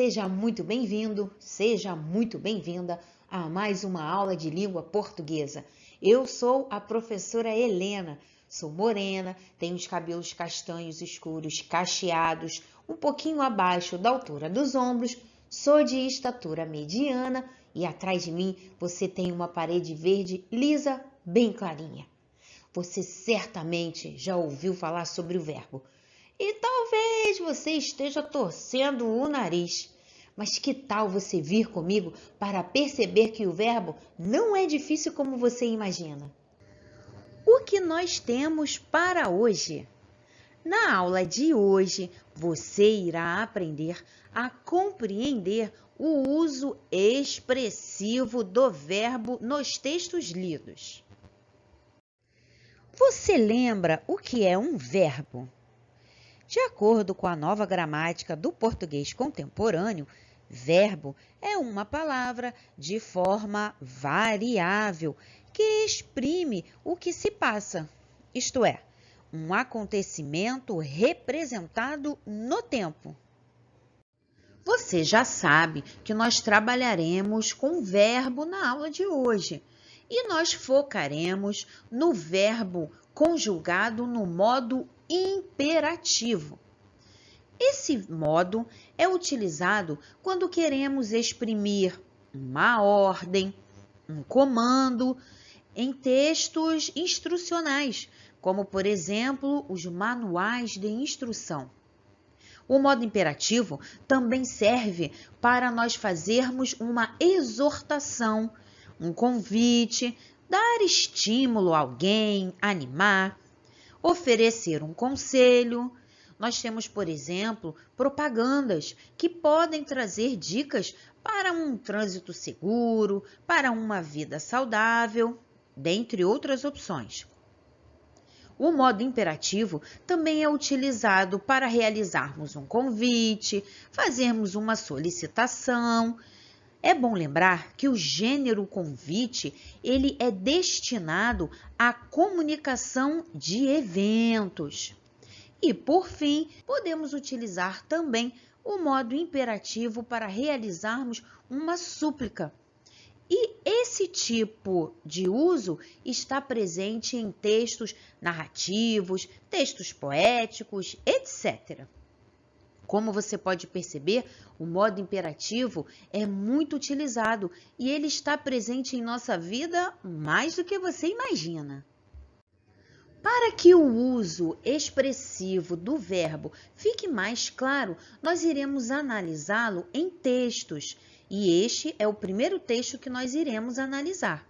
Seja muito bem-vindo, seja muito bem-vinda a mais uma aula de língua portuguesa. Eu sou a professora Helena, sou morena, tenho os cabelos castanhos escuros, cacheados, um pouquinho abaixo da altura dos ombros, sou de estatura mediana e atrás de mim você tem uma parede verde lisa, bem clarinha. Você certamente já ouviu falar sobre o verbo. E talvez você esteja torcendo o nariz. Mas que tal você vir comigo para perceber que o verbo não é difícil como você imagina? O que nós temos para hoje? Na aula de hoje, você irá aprender a compreender o uso expressivo do verbo nos textos lidos. Você lembra o que é um verbo? De acordo com a nova gramática do português contemporâneo, verbo é uma palavra de forma variável que exprime o que se passa, isto é, um acontecimento representado no tempo. Você já sabe que nós trabalharemos com verbo na aula de hoje e nós focaremos no verbo conjugado no modo imperativo. Esse modo é utilizado quando queremos exprimir uma ordem, um comando em textos instrucionais, como, por exemplo, os manuais de instrução. O modo imperativo também serve para nós fazermos uma exortação, um convite, dar estímulo a alguém, animar, oferecer um conselho. Nós temos, por exemplo, propagandas que podem trazer dicas para um trânsito seguro, para uma vida saudável, dentre outras opções. O modo imperativo também é utilizado para realizarmos um convite, fazermos uma solicitação. É bom lembrar que o gênero convite, ele é destinado à comunicação de eventos. E, por fim, podemos utilizar também o modo imperativo para realizarmos uma súplica. E esse tipo de uso está presente em textos narrativos, textos poéticos, etc. Como você pode perceber, o modo imperativo é muito utilizado e ele está presente em nossa vida mais do que você imagina. Para que o uso expressivo do verbo fique mais claro, nós iremos analisá-lo em textos. E este é o primeiro texto que nós iremos analisar.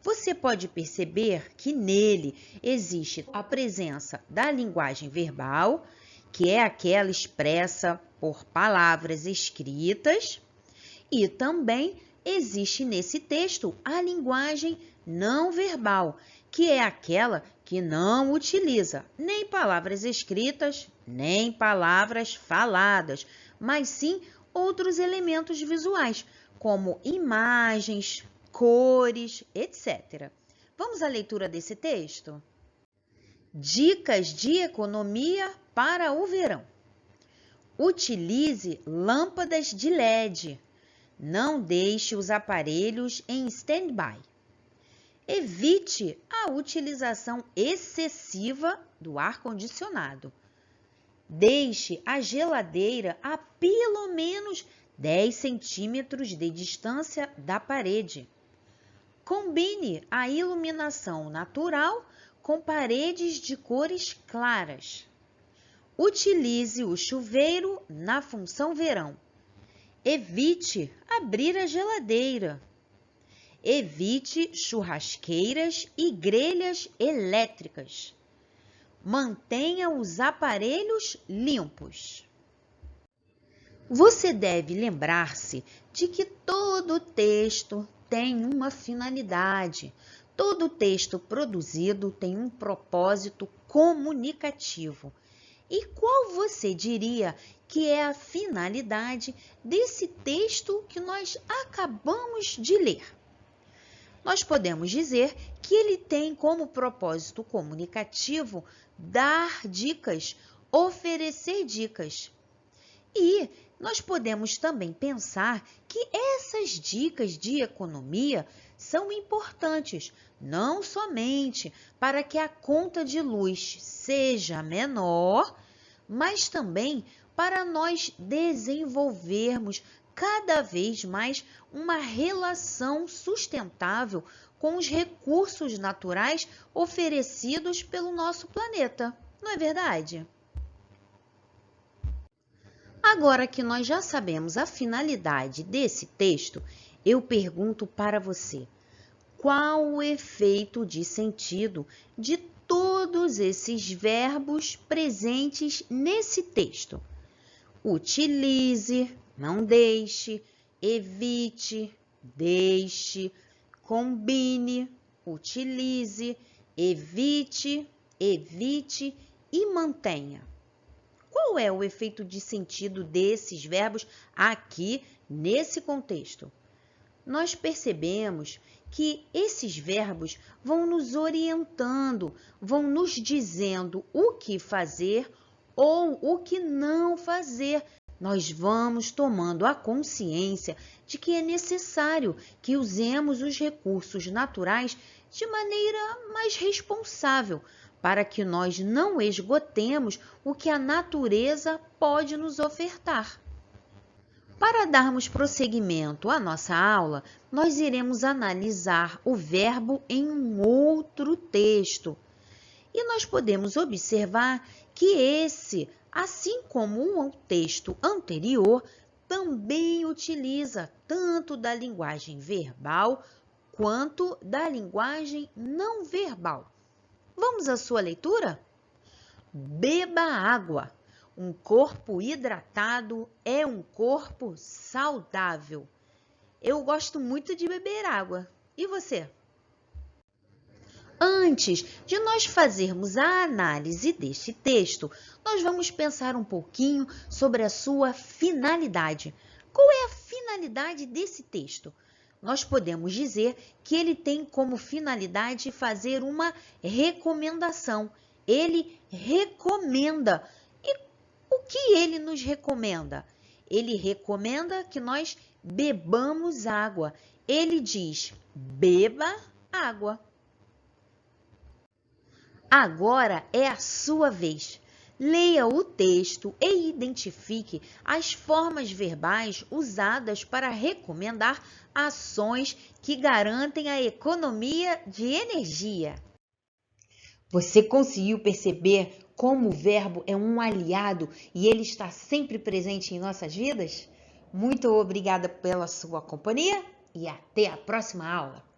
Você pode perceber que nele existe a presença da linguagem verbal, que é aquela expressa por palavras escritas, e também existe nesse texto a linguagem não verbal, que é aquela que não utiliza nem palavras escritas, nem palavras faladas, mas sim outros elementos visuais, como imagens, cores, etc. Vamos à leitura desse texto? Dicas de economia para o verão. Utilize lâmpadas de LED. Não deixe os aparelhos em stand-by. Evite a utilização excessiva do ar-condicionado. Deixe a geladeira a pelo menos 10 centímetros de distância da parede. Combine a iluminação natural com paredes de cores claras. Utilize o chuveiro na função verão. Evite abrir a geladeira. Evite churrasqueiras e grelhas elétricas. Mantenha os aparelhos limpos. Você deve lembrar-se de que todo texto tem uma finalidade. Todo texto produzido tem um propósito comunicativo. E qual você diria que é a finalidade desse texto que nós acabamos de ler? Nós podemos dizer que ele tem como propósito comunicativo dar dicas, oferecer dicas. E nós podemos também pensar que essas dicas de economia são importantes, não somente para que a conta de luz seja menor, mas também para nós desenvolvermos cada vez mais uma relação sustentável com os recursos naturais oferecidos pelo nosso planeta. Não é verdade? Agora que nós já sabemos a finalidade desse texto, eu pergunto para você: qual o efeito de sentido de todos esses verbos presentes nesse texto? Utilize, não deixe, evite, deixe, combine, utilize, evite, evite e mantenha. Qual é o efeito de sentido desses verbos aqui nesse contexto? Nós percebemos que esses verbos vão nos orientando, vão nos dizendo o que fazer ou o que não fazer. Nós vamos tomando a consciência de que é necessário que usemos os recursos naturais de maneira mais responsável, para que nós não esgotemos o que a natureza pode nos ofertar. Para darmos prosseguimento à nossa aula, nós iremos analisar o verbo em um outro texto. E nós podemos observar que esse, assim como o texto anterior, também utiliza tanto da linguagem verbal quanto da linguagem não verbal. Vamos à sua leitura? Beba água. Um corpo hidratado é um corpo saudável. Eu gosto muito de beber água. E você? Antes de nós fazermos a análise deste texto, nós vamos pensar um pouquinho sobre a sua finalidade. Qual é a finalidade desse texto? Nós podemos dizer que ele tem como finalidade fazer uma recomendação. Ele recomenda. E o que ele nos recomenda? Ele recomenda que nós bebamos água. Ele diz: beba água. Agora é a sua vez. Leia o texto e identifique as formas verbais usadas para recomendar ações que garantem a economia de energia. Você conseguiu perceber como o verbo é um aliado e ele está sempre presente em nossas vidas? Muito obrigada pela sua companhia e até a próxima aula!